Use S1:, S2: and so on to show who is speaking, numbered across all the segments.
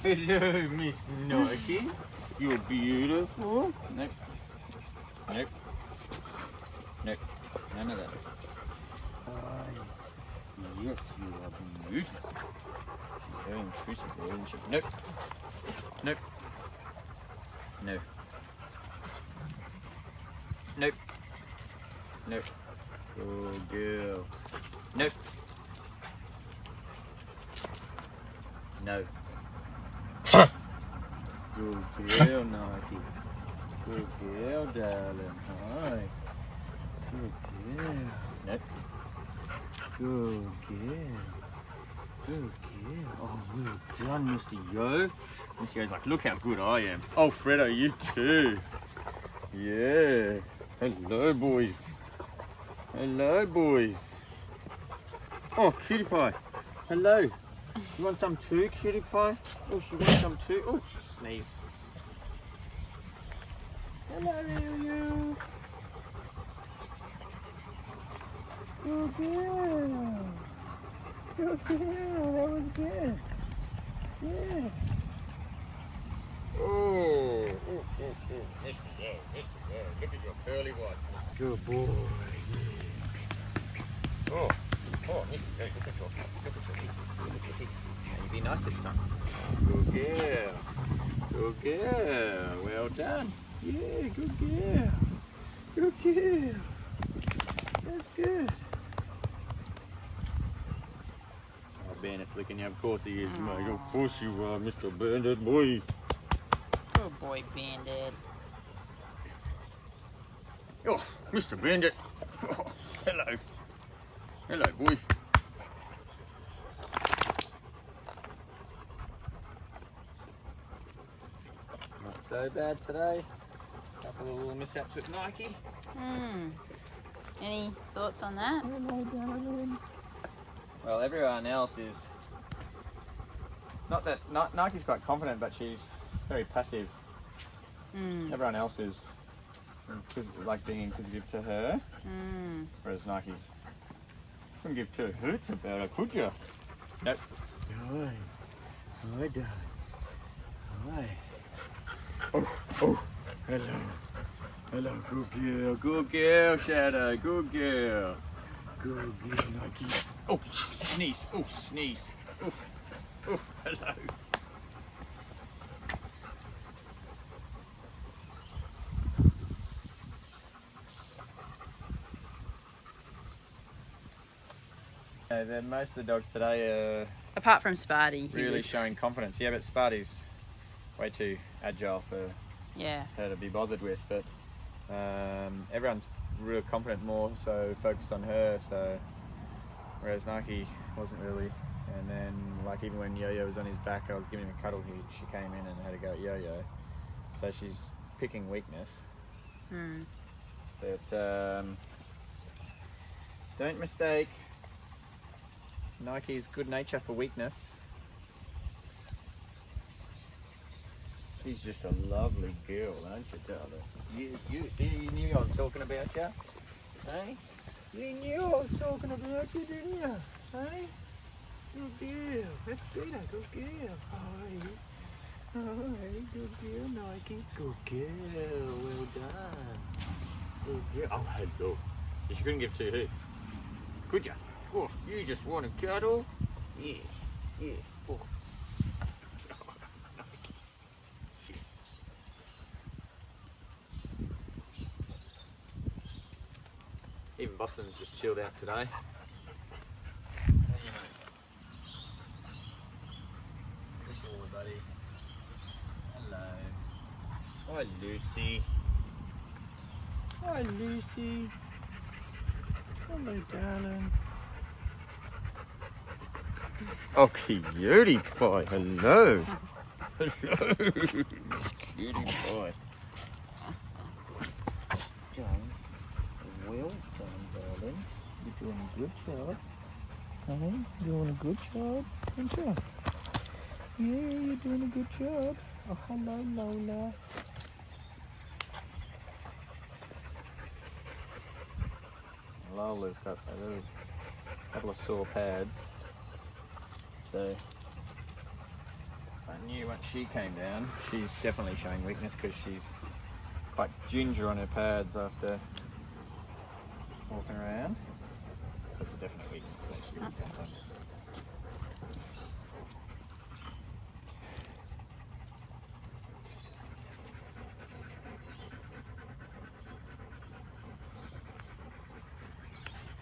S1: Hello, Miss Nike. You're beautiful. Nope. Nope. Nope. None of that. Yes, you are beautiful. She's very intrusive, isn't she? Nope. Nope. No. Nope. Nope. Good girl. Nope. No. Good girl, Nike. Good girl, darling. Hi. Good girl. Nope. Good girl. Good girl. Oh, well done, Mr. Yo. Mr. Yo's like, look how good I am. Oh, Fredo, you too. Yeah. Hello, boys. Hello, boys. Oh, cutie pie. Hello. You want some too, cutie pie? Oh, she wants some too. Oh, sneeze. Hello, you. Good girl. Good girl. That was good. Yeah. Oh. Mr. Yo, look at your curly whites. Good boy. Yeah. Oh, Mr. Yo, look at your teeth. Now you be nice this time. Good girl. Good girl. Well done. Yeah, good girl. Good girl. That's good. Oh, Bandit's licking you. Of course he is, mate. Of course you are, Mr. Bandit boy.
S2: Good boy, Bandit.
S1: Oh, Mr. Bandit. Oh, hello. Hello, boy. Not so bad today. Couple of little mishaps with Nike.
S2: Any thoughts on that?
S1: Hello, darling. Well, everyone else is not that Nike's quite confident, but she's very passive. Everyone else is like being inquisitive to her, whereas Nike couldn't give two hoots about her, could you? Nope. Hi. Hi, darling. Hi. Oh. Hello. Hello, good girl, Shadow, good girl. Good girl, Nike. Oh, sneeze, oh, hello. Most of the dogs today are
S2: Apart from Sparty,
S1: really showing confidence. Yeah, but Sparty's way too agile for her to be bothered with. But everyone's real confident, more so focused on her. So whereas Nike wasn't really. And then like even when Yo-Yo was on his back, I was giving him a cuddle. She came in and had a go at Yo-Yo. So she's picking weakness. But don't mistake Nike's good nature for weakness. She's just a lovely girl, aren't you, darling? You see, you knew I was talking about you, hey? You knew I was talking about you, didn't you? Hey? Good girl. That's better. Good girl. Hi. Good girl, Nike. Good girl. Well done. Good girl. Oh, hello. So she couldn't give two hoots. Could you? Oh, you just want to cuddle? Yeah. Oh. Yes. Even Boston's just chilled out today. Good boy, buddy. Hello. Hi, Lucy. Hi, Lucy. Hello, darling. Oh, cutie pie. Hello. Hello. Cutie pie. Done. Well done, darling. You're doing a good job. Honey, you're doing a good job, aren't you? Yeah, you're doing a good job. Oh, hello, Lola. Lola's got a little couple of sore pads, so knew once she came down, she's definitely showing weakness because she's quite ginger on her pads after walking around. So it's a definite weakness. So she can get that.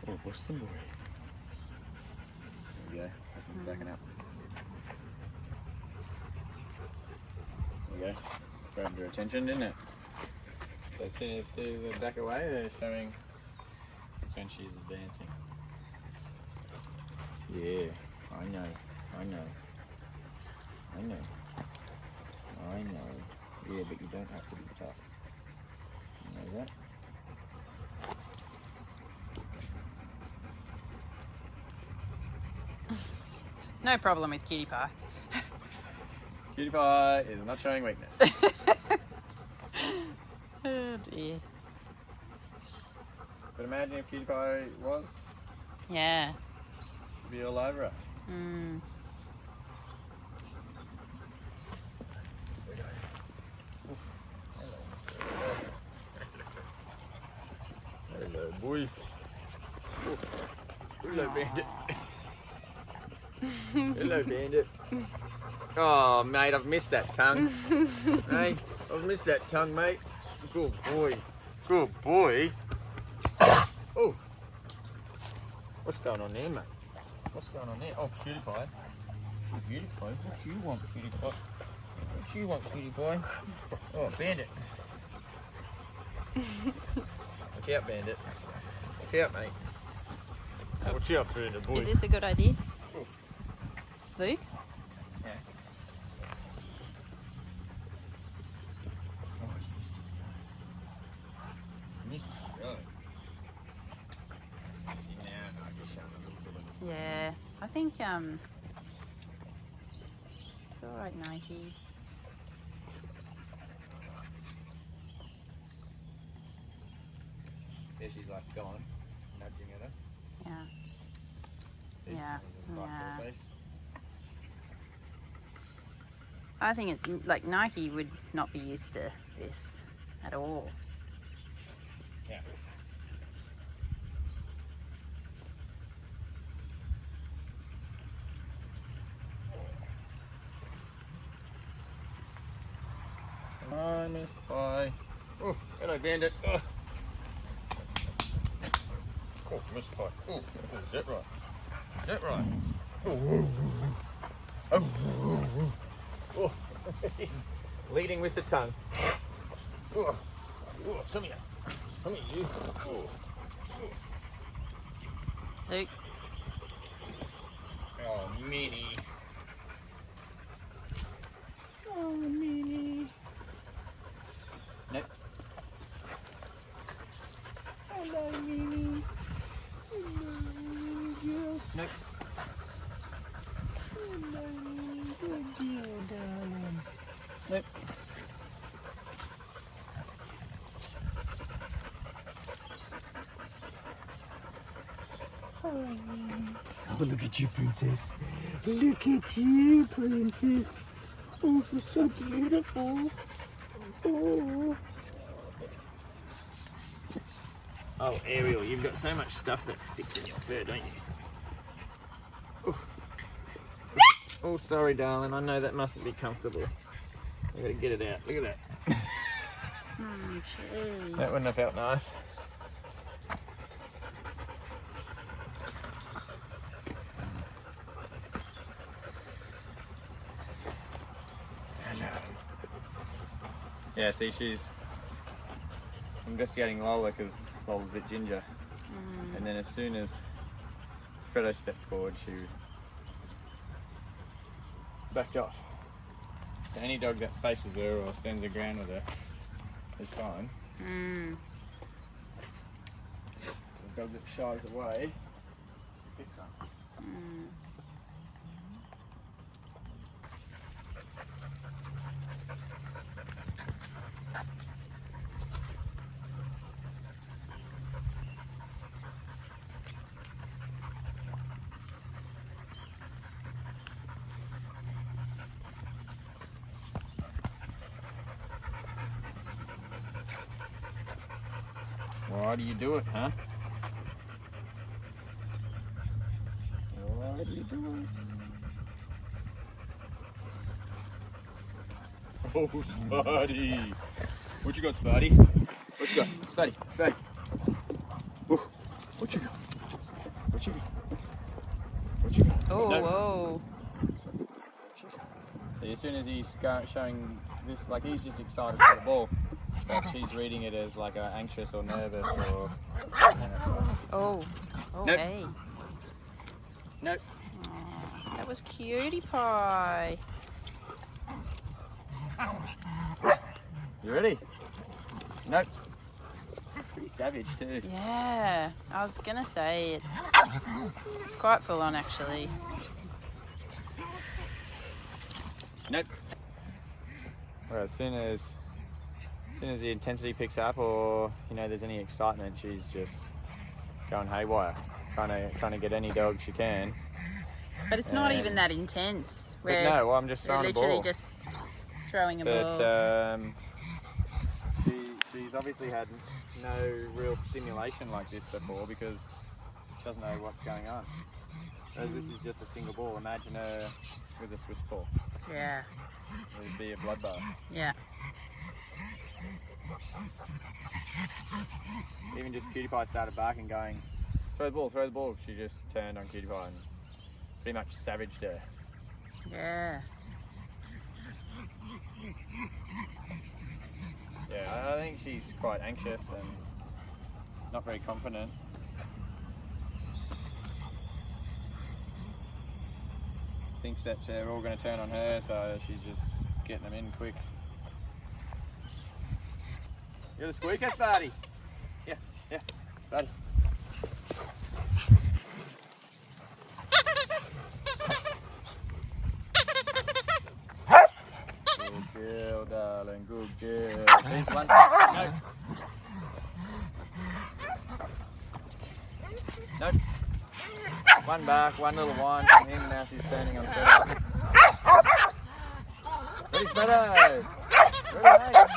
S1: Oh, Boston boy. There we go. This one's backing up. There we go. Grabbed her attention, didn't it? So as soon as they back away, they're showing that's when she's advancing. Yeah, I know. Yeah, but you don't have to be tough. You know that?
S2: No problem with cutie pie.
S1: Cutie pie is not showing weakness.
S2: Oh dear.
S1: But imagine if Cutie Pie was,
S2: Yeah.
S1: it'd be all over us.
S2: Mm.
S1: Hello, boy. Hello, Bandit. Hello, Bandit. Oh, mate, I've missed that tongue. Hey, I've missed that tongue, mate. Good boy. Good boy. Oh. What's going on there, mate? What's going on there? Oh, Cutie Pie. Cutie Pie. What you want, Cutie Pie? What you want, Cutie Pie? Oh, Bandit. Watch out, Bandit. Watch out, mate. Watch out, Bandit, boy.
S2: Is this a good idea?
S1: Oh.
S2: Luke?
S1: Yeah. Oh, you missed it. Really? See now, I just showing a little bit of
S2: Yeah. I think it's alright, Nike.
S1: there she's like gone, nudging at her.
S2: Yeah.
S1: See?
S2: Yeah,
S1: There's a bite to her
S2: yeah.
S1: face.
S2: I think it's like Nike would not be used to this at all.
S1: Yeah. Come on, Miss Pie. Oh, hello, Bandit. Oh, oh Miss Pie. Oh, is that right? Is that right? Oh, oh, oh. He's leading with the tongue. Oh, oh, come here. Come here, you. Oh.
S2: Luke?
S1: Oh, Minnie. Oh, Minnie. Nope. Hello, Minnie. Hello, Minnie girl. Nope. Hello, Minnie. Good girl, darling. Nope. Hello, Minnie. Oh, look at you, princess. Look at you, princess. Oh, you're so beautiful. Oh. Oh, Ariel, you've got so much stuff that sticks in your fur, don't you? Oh, oh sorry, darling. I know that mustn't be comfortable. I gotta get it out. Look at that.
S2: Gee.
S1: That wouldn't have felt nice. Yeah, see, she's investigating Lola because Lola's a bit ginger. And then as soon as Fredo stepped forward, she backed off. So any dog that faces her or stands her ground with her is fine.
S2: Mm.
S1: The dog that shies away, she picks up.
S2: Mm.
S1: Why do you do it, huh? Why do you do it? Oh, Spuddy. What you got, Spuddy? What you got? Spuddy, Spuddy. Ooh. What you got? What you got? What you got?
S2: Oh,
S1: No.
S2: whoa.
S1: See, as soon as he's showing this, like he's just excited for the ball, but she's reading it as like anxious or nervous or.
S2: Oh,
S1: Nope.
S2: hey.
S1: Nope.
S2: Oh, that was cutie pie.
S1: You ready? Nope. Pretty savage too.
S2: Yeah, I was gonna say it's quite full on actually.
S1: Nope. Well, as soon as the intensity picks up, or there's any excitement, she's just going haywire, trying to get any dog she can.
S2: But it's not even that intense.
S1: But no, well, I'm just
S2: We're
S1: throwing a ball.
S2: literally just throwing a ball.
S1: But she's obviously had no real stimulation like this before because she doesn't know what's going on. So this is just a single ball. Imagine her with a Swiss ball.
S2: Yeah.
S1: It would be a bloodbath.
S2: Yeah.
S1: Even just Cutie Pie started barking, going, throw the ball, throw the ball. She just turned on Cutie Pie and pretty much savaged her.
S2: Yeah.
S1: Yeah, I think she's quite anxious and not very confident. Thinks that they're all going to turn on her, so she's just getting them in quick. You're the squeaker, Spuddy. Yeah, Spuddy. Good girl, darling. Good girl. There's one. No. Nope. One back, one little whine from him. Now she's turning on Spuddy. Ready, Spuddy. Ready, mate.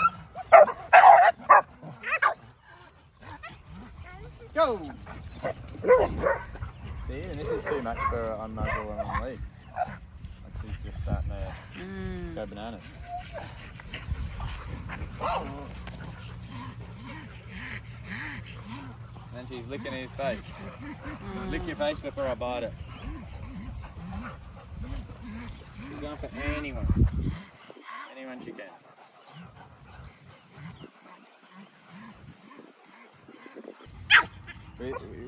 S1: Go! See, and this is too much for her on muzzle and on lead. Like she's just starting to go bananas. And then she's licking his face. Lick your face before I bite it. She's going for anyone. Anyone she can.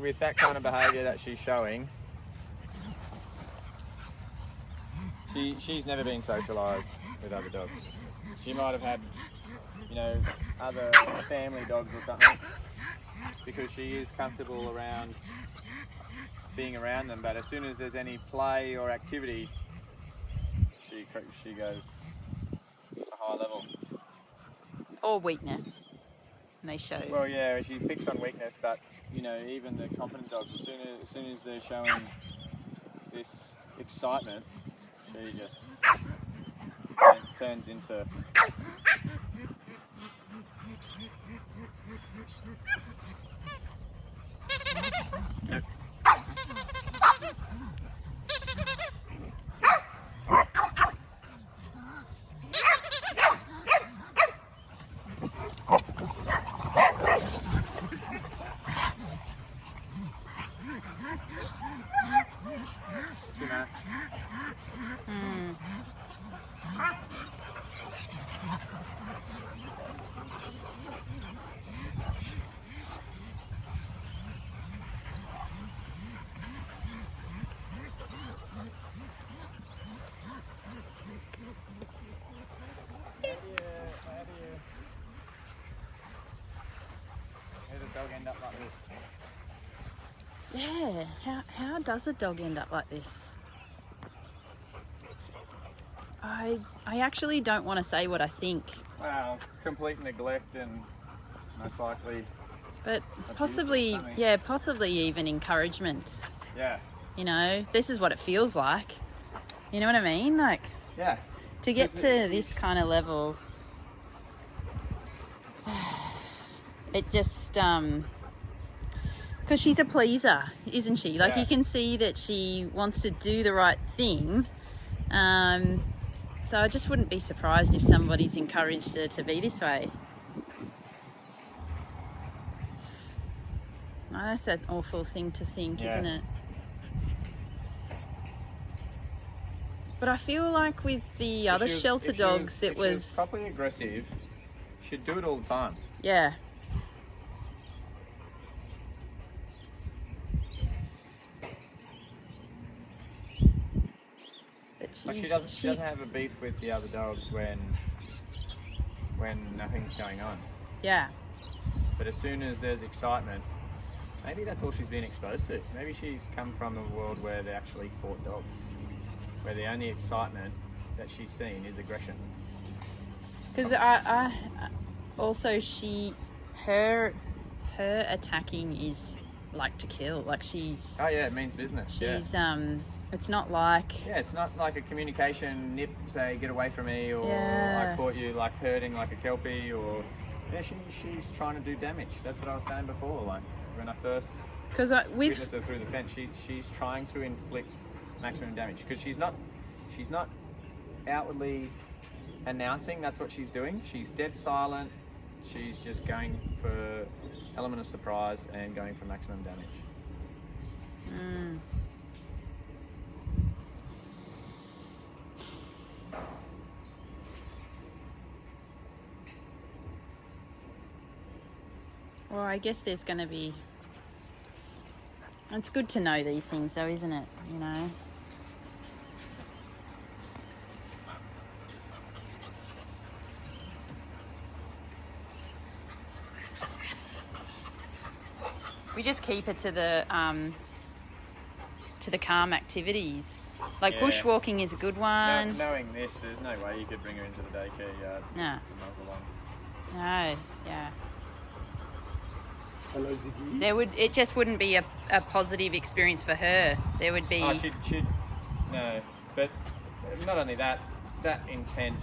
S1: With that kind of behaviour that she's showing, she's never been socialised with other dogs. She might have had, other family dogs or something, because she is comfortable around being around them. But as soon as there's any play or activity, she goes to a high level.
S2: Or weakness. And they show.
S1: Well, yeah, she picks on weakness, but even the confident dogs, as soon as they're showing this excitement, she just turns into. Nope. Too much. How does a dog end up like this?
S2: Yeah. How does a dog end up like this? I actually don't want to say what I think.
S1: Well, complete neglect and most likely.
S2: But possibly even encouragement.
S1: Yeah.
S2: This is what it feels like. You know what I mean? Like,
S1: Yeah.
S2: to get to this kind of level, it just, Because she's a pleaser, isn't she? Like,
S1: Yeah.
S2: you can see that she wants to do the right thing. So I just wouldn't be surprised if somebody's encouraged her to be this way. Oh, that's an awful thing to think,
S1: Yeah.
S2: isn't it? But I feel like with the other shelter dogs,
S1: if she was properly aggressive, she'd do it all the time.
S2: Yeah. But
S1: Like she doesn't have a beef with the other dogs when nothing's going on.
S2: Yeah.
S1: But as soon as there's excitement, maybe that's all she's been exposed to. Maybe she's come from a world where they actually fought dogs, where the only excitement that she's seen is aggression.
S2: Because I also her attacking is like to kill. Like she's.
S1: Oh yeah, it means business.
S2: She's It's not like.
S1: Yeah, it's not like a communication nip, say get away from me, or
S2: Yeah.
S1: I caught you like hurting like a kelpie, or yeah, she's trying to do damage. That's what I was saying before. Like when I first witnessed her through the fence, she's trying to inflict maximum damage because she's not outwardly announcing that's what she's doing. She's dead silent. She's just going for element of surprise and going for maximum damage.
S2: Mm. Well, I guess there's going to be. It's good to know these things, though, isn't it? You know. We just keep it to the calm activities. Like bushwalking is a good one.
S1: Knowing this, there's no way you could bring her into the daycare yard.
S2: No. No. Yeah.
S3: Hello, Ziggy.
S2: It just wouldn't be a positive experience for her. There would be.
S1: Oh, she'd no, but not only that intent,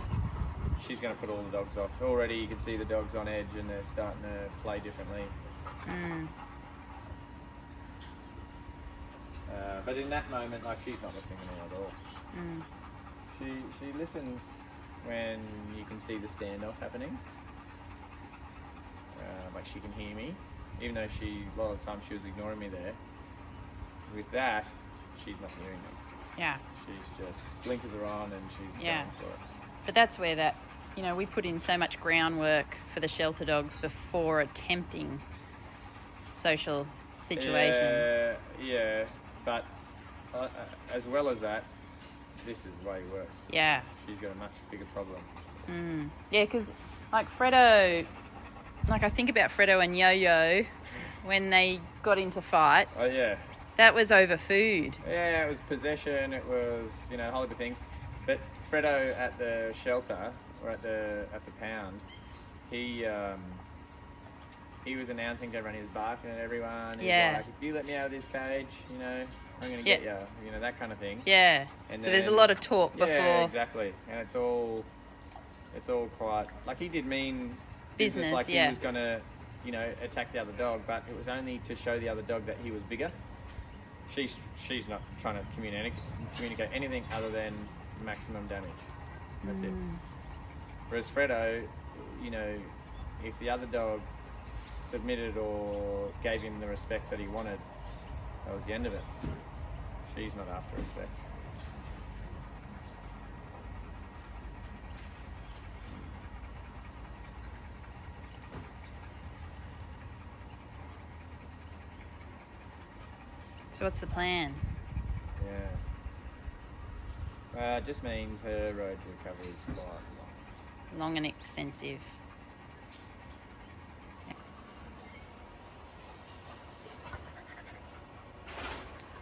S1: she's going to put all the dogs off. Already, you can see the dogs on edge, and they're starting to play differently.
S2: Mm.
S1: But in that moment, like she's not listening to me at all.
S2: Mm.
S1: She listens when you can see the standoff happening. Like she can hear me, even though a lot of the time she was ignoring me there. With that, she's not hearing me.
S2: Yeah.
S1: She's just blinkers are on and she's going for it.
S2: But that's where we put in so much groundwork for the shelter dogs before attempting social situations.
S1: Yeah, but as well as that, this is way worse.
S2: Yeah.
S1: She's got a much bigger problem.
S2: Mm. Yeah, because like Fredo, like I think about Fredo and Yo-Yo when they got into fights.
S1: Oh yeah.
S2: That was over food.
S1: Yeah, it was possession. It was a whole heap of things. But Fredo at the shelter or at the pound, he was announcing to everyone, he was barking at everyone. He was like, if you let me out of this cage, I'm going to get you. That kind of thing.
S2: Yeah.
S1: And
S2: so there's a lot of talk before.
S1: Yeah, exactly. And it's all quite, like he did mean business like he was going to, attack the other dog, but it was only to show the other dog that he was bigger. She's not trying to communicate anything other than maximum damage. That's it. Whereas Fredo, if the other dog submitted or gave him the respect that he wanted, that was the end of it. She's not after respect.
S2: So what's the plan?
S1: Yeah. It just means her road to recovery is quite
S2: long and extensive.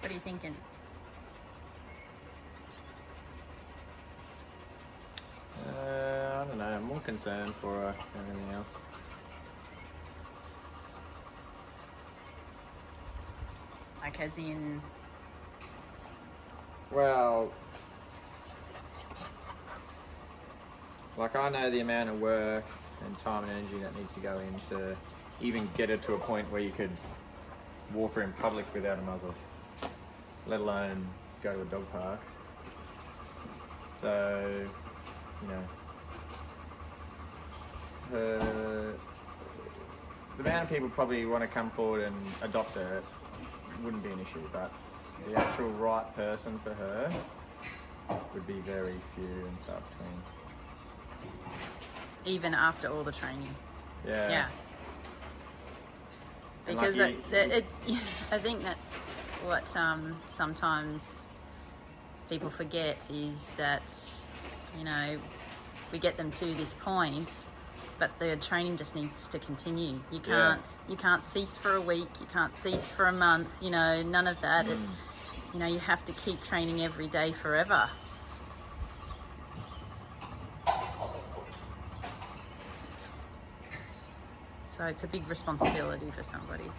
S2: What are you thinking?
S1: I don't know. I'm more concerned for her than anything else.
S2: Like as in...
S1: Well, like I know the amount of work and time and energy that needs to go into even get her to a point where you could walk her in public without a muzzle, let alone go to a dog park. So, you know, the amount of people probably want to come forward and adopt her wouldn't be an issue, but the actual right person for her would be very few and far between.
S2: Even after all the training.
S1: Yeah.
S2: Yeah.
S1: And
S2: Because
S1: like
S2: I think that's what sometimes people forget is that, you know, we get them to this point, but the training just needs to continue. You can't cease for a week, you can't cease for a month, you know, none of that. You know, you have to keep training every day forever. So it's a big responsibility for somebody.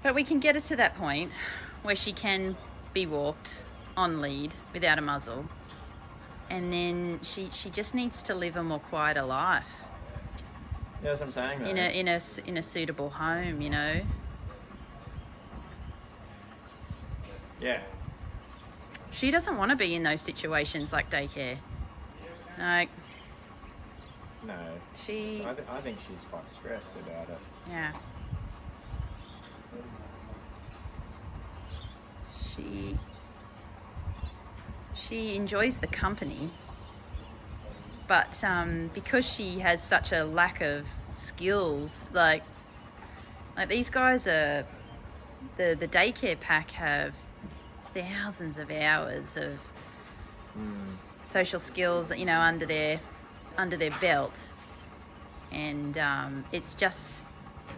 S2: But we can get her to that point where she can be walked on lead without a muzzle. And then she just needs to live a more quieter life.
S1: Yeah, that's what I'm saying, though.
S2: In a suitable home, you know.
S1: Yeah.
S2: She doesn't want to be in those situations like daycare. Like,
S1: No. I think she's quite stressed about it.
S2: Yeah. She enjoys the company, but because she has such a lack of skills, like these guys are, the daycare pack have thousands of hours of social skills, you know, under their belt, and it's just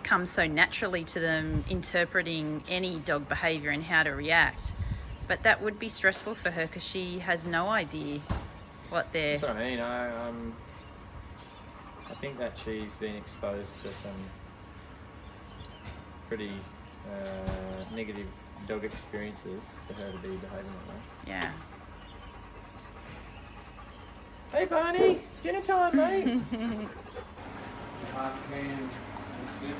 S2: comes so naturally to them interpreting any dog behavior and how to react. But that would be stressful for her because she has no idea what they're...
S1: That's what I mean. I think that she's been exposed to some pretty negative dog experiences for her to be behaving that way.
S2: Yeah.
S1: Hey Barney, dinner time, mate.
S3: Half can. That's good.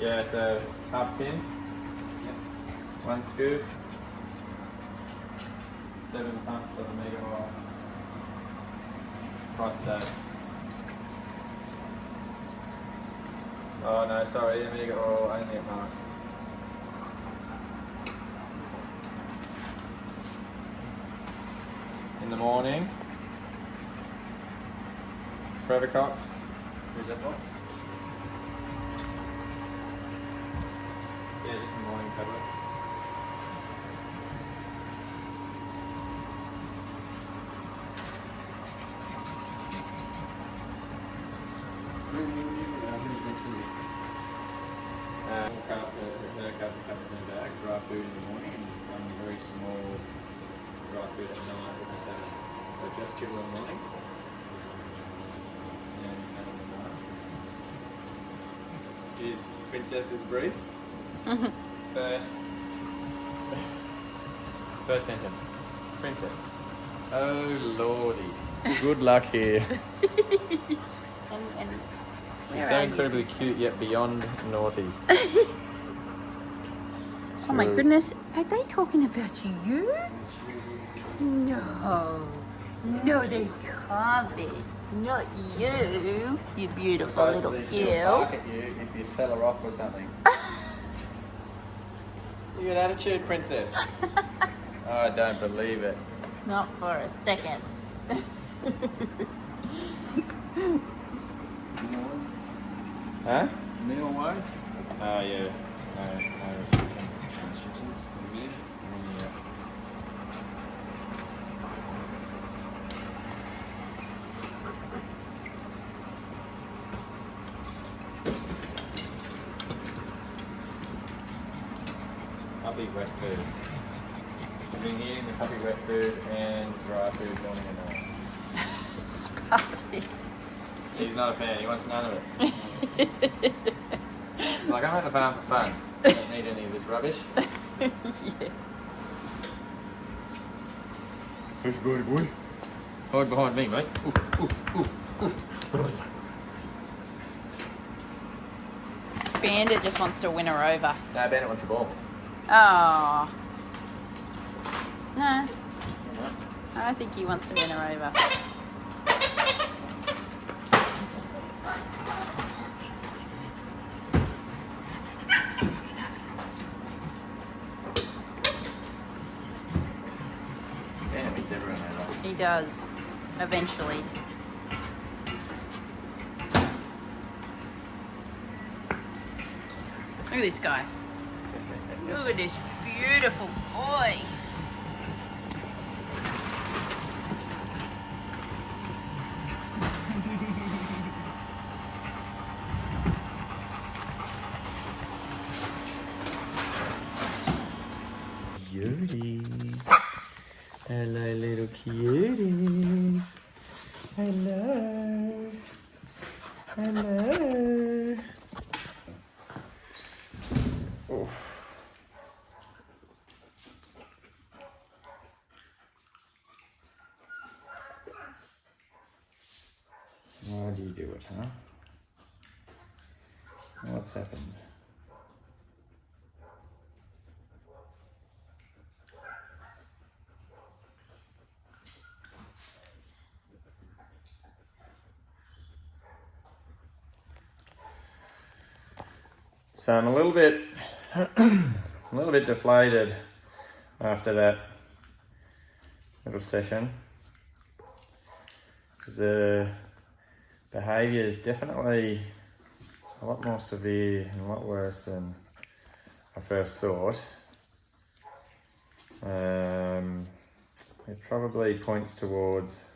S1: Yeah, so half tin.
S3: Yep.
S1: 1 scoop. 7 pumps of omega oil. Twice a day. Oh no, sorry, omega oil only at night. In the morning, Previcox.
S3: Where's that box?
S1: Yeah, just the morning tablet. Her cup in the bag, dry food in the morning, and one very small dry food at night with a salad. So just kibble in the morning, and salad at night. Here's Princess's brief. First sentence. Princess. Oh lordy. Good luck here.
S2: And
S1: She's so incredibly cute yet beyond naughty.
S2: Oh my goodness, are they talking about you? No. No, they can't be. Not you, you beautiful little
S1: She'll bark at you if you tell her off or something. You got attitude, princess. Oh, I don't believe it.
S2: Not for a second.
S1: Huh?
S3: Meal wise?
S1: Oh yeah. No.
S3: Yeah.
S1: puppy wet food. I've been eating the puppy wet food and dry food morning and night.
S2: Sparky.
S1: He's not a fan, he wants none of it. Like, I'm at the farm for fun. I don't need any of this rubbish.
S2: Yeah.
S1: Who's good, boy? Hide behind me, mate. Ooh, ooh, ooh, ooh.
S2: Bandit just wants to win her over.
S1: No, Bandit wants the ball.
S2: Oh. No, I think he wants to win her over.
S1: Bandit beats everyone over.
S2: He does, eventually. Look at this guy. Look at this beautiful boy.
S1: Cuties. Hello, little cuties. Hello. Hello. Oof. Why do you do it, huh? What's happened? So I'm a little bit deflated after that little session, because the behaviour is definitely a lot more severe and a lot worse than I first thought. It probably points towards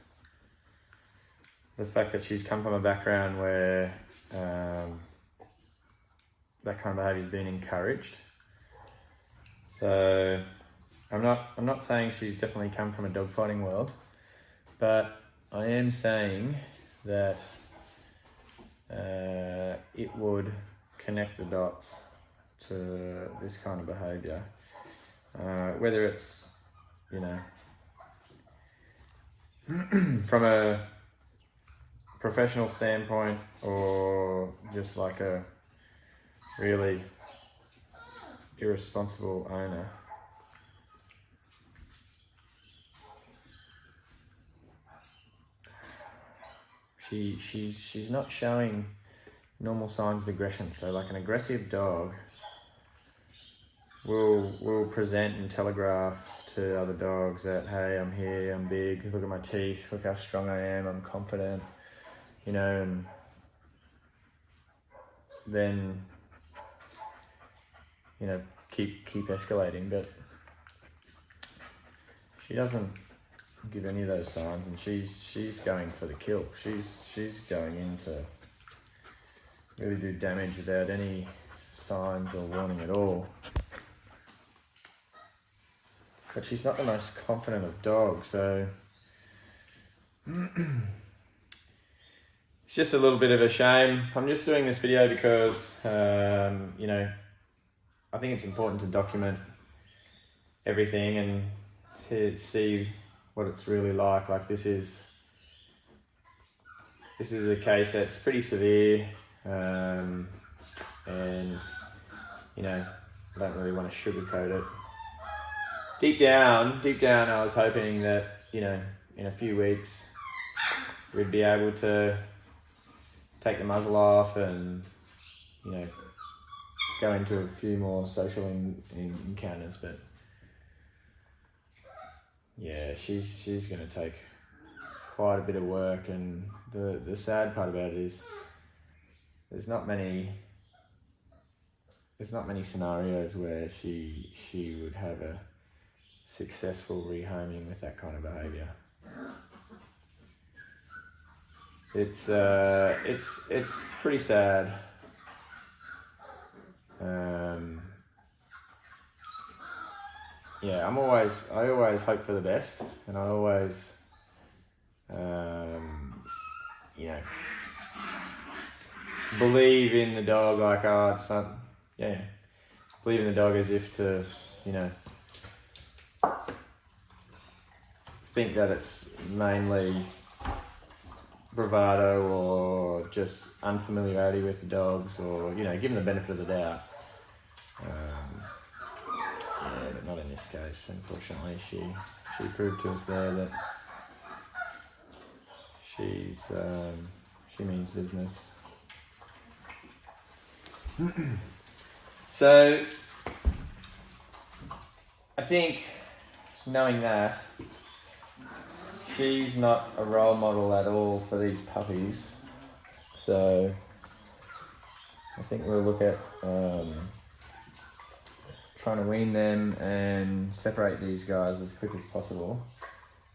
S1: the fact that she's come from a background where that kind of behaviour has been encouraged. So I'm not saying she's definitely come from a dogfighting world, but I am saying that it would connect the dots to this kind of behaviour, whether it's, you know, from a professional standpoint or just like a really irresponsible owner. She's not showing normal signs of aggression. So like an aggressive dog will present and telegraph to other dogs that, hey, I'm here, I'm big, look at my teeth, look how strong I am, I'm confident, you know, and then, you know, keep escalating. But she doesn't give any of those signs, and she's going for the kill. She's going in to really do damage without any signs or warning at all. But she's not the most confident of dogs, so it's just a little bit of a shame. I'm just doing this video because, you know, I think it's important to document everything and to see what it's really like. Like this is a case that's pretty severe, and you know, I don't really want to sugarcoat it. Deep down, I was hoping that, you know, in a few weeks we'd be able to take the muzzle off and, you know, go into a few more social encounters. But yeah, she's going to take quite a bit of work, and the sad part about it is there's not many scenarios where she would have a successful rehoming with that kind of behaviour. It's pretty sad. yeah, I always hope for the best, and I always, you know, believe in the dog like, oh, it's not, yeah, believe in the dog as if to, you know, think that it's mainly bravado or just unfamiliarity with the dogs, or, you know, give them the benefit of the doubt. Yeah, but not in this case. Unfortunately, she proved to us there that she means business. So I think, knowing that, she's not a role model at all for these puppies. So I think we'll look at trying to wean them and separate these guys as quick as possible,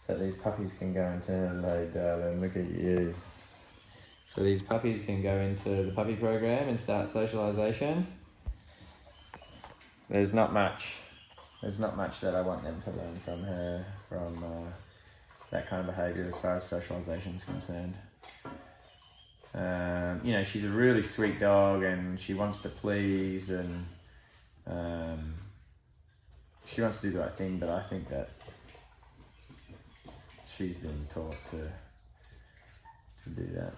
S1: so that these puppies can go into, hello darling, look at you. So these puppies can go into the puppy program and start socialisation. There's not much that I want them to learn from her, from that kind of behaviour as far as socialisation is concerned. You know, she's a really sweet dog and she wants to please, and she wants to do the right thing, but I think that she's been taught to do that.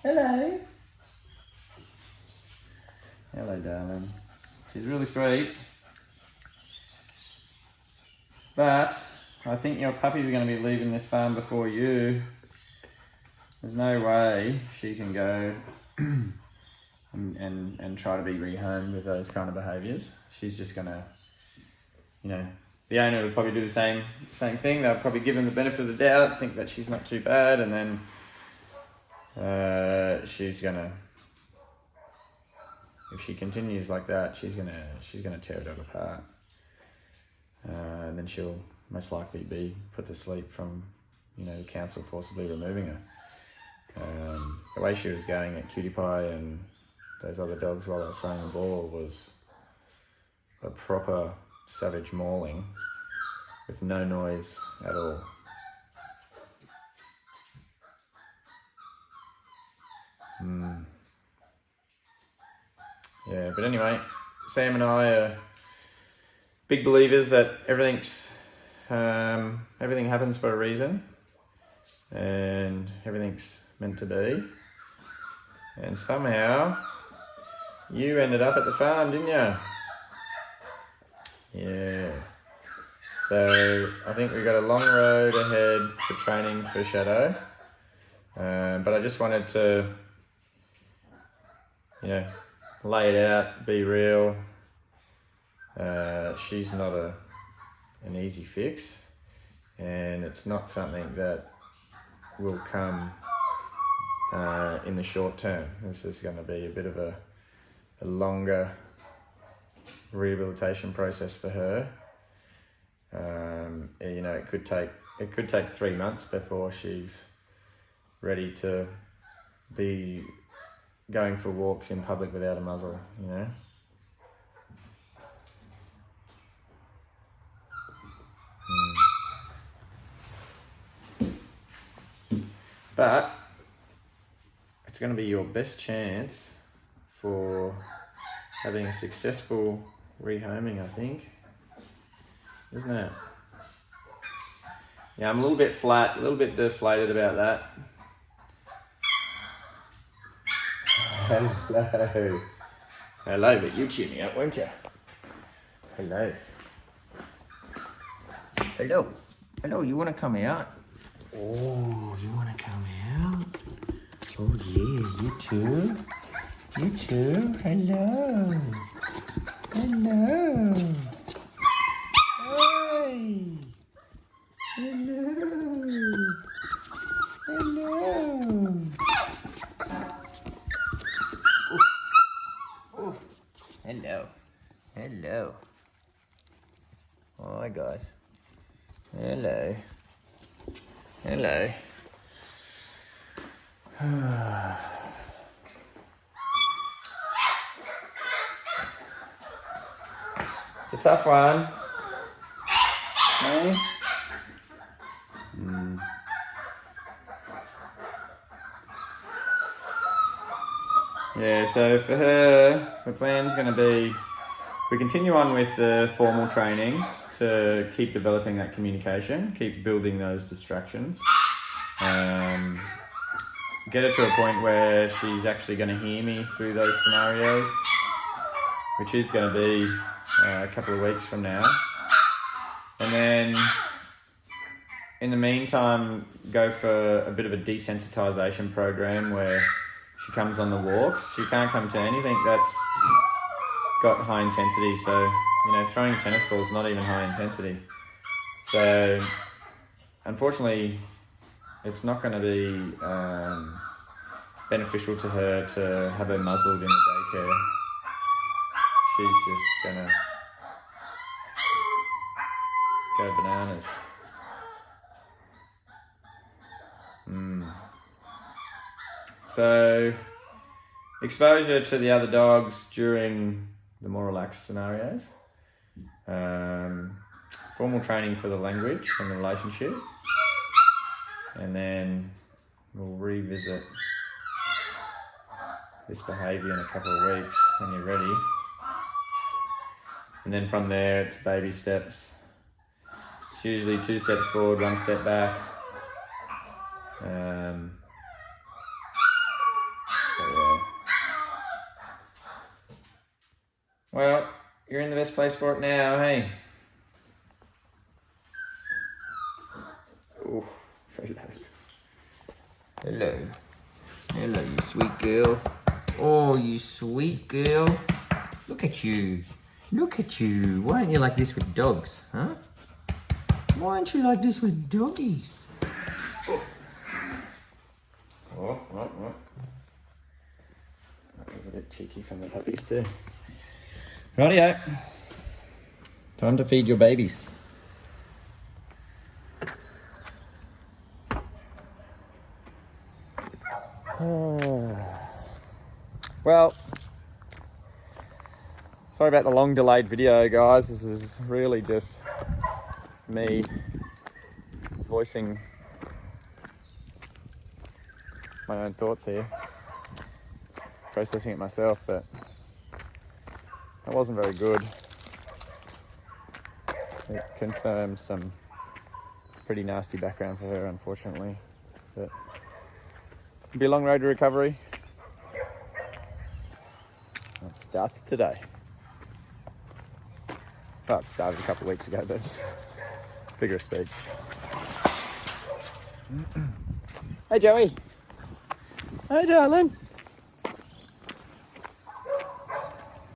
S1: Hello. Hello, darling. She's really sweet. But I think your puppies are going to be leaving this farm before you. There's no way she can go and try to be rehomed with those kind of behaviours. She's just going to, you know, the owner would probably do the same thing. They'll probably give him the benefit of the doubt, think that she's not too bad, and then she's gonna, if she continues like that, she's gonna tear a dog apart, and then she'll most likely be put to sleep from, you know, the council forcibly removing her. The way she was going at Cutie Pie and those other dogs while they were throwing the ball was a proper savage mauling with no noise at all. Yeah, but anyway, Sam and I are big believers that everything happens for a reason, and everything's meant to be. And somehow you ended up at the farm, didn't you? Yeah. So I think we've got a long road ahead for training for Shadow, but I just wanted to, you know, lay it out, be real. She's not an easy fix, and it's not something that will come in the short term. This is going to be a bit of a longer rehabilitation process for her. You know, it could take 3 months before she's ready to be going for walks in public without a muzzle, you know. But it's going to be your best chance for having a successful rehoming, I think, isn't it? Yeah, I'm a little bit flat, a little bit deflated about that. Hello. Hello, but you cheer me up, won't you? Hello. Hello. Hello, you want to come out? Oh, you want to come out? Oh, yeah, you too. You too. Hello. Hello. Hi. Hello. Hello. Hello. Hello. Hi, guys. Hello. Hello. It's a tough one. Hey? Yeah, so for her, the plan's going to be we continue on with the formal training to keep developing that communication, keep building those distractions. Get her to a point where she's actually going to hear me through those scenarios, which is going to be a couple of weeks from now. And then, in the meantime, go for a bit of a desensitization program where she comes on the walks. She can't come to anything that's got high intensity. So, you know, throwing a tennis ball is not even high intensity. So, unfortunately, it's not going to be beneficial to her to have her muzzled in the daycare. She's just going to go bananas. So, exposure to the other dogs during the more relaxed scenarios. Formal training for the language and the relationship. And then we'll revisit this behaviour in a couple of weeks when you're ready. And then from there, it's baby steps. It's usually 2 steps forward, 1 step back. But yeah. Well, you're in the best place for it now, hey? Oh, hello. Hello. Hello, you sweet girl. Oh, you sweet girl. Look at you. Look at you. Why aren't you like this with dogs, huh? Why aren't you like this with doggies? Oh. That was a bit cheeky from the puppies too. Rightio. Time to feed your babies. Well, sorry about the long delayed video, guys. This is really just me voicing my own thoughts here, processing it myself, but that wasn't very good. It confirmed some pretty nasty background for her, unfortunately, but it'll be a long road to recovery. It starts today. Well, it started a couple of weeks ago, but figure of speech. Hey, Joey. Hey, darling.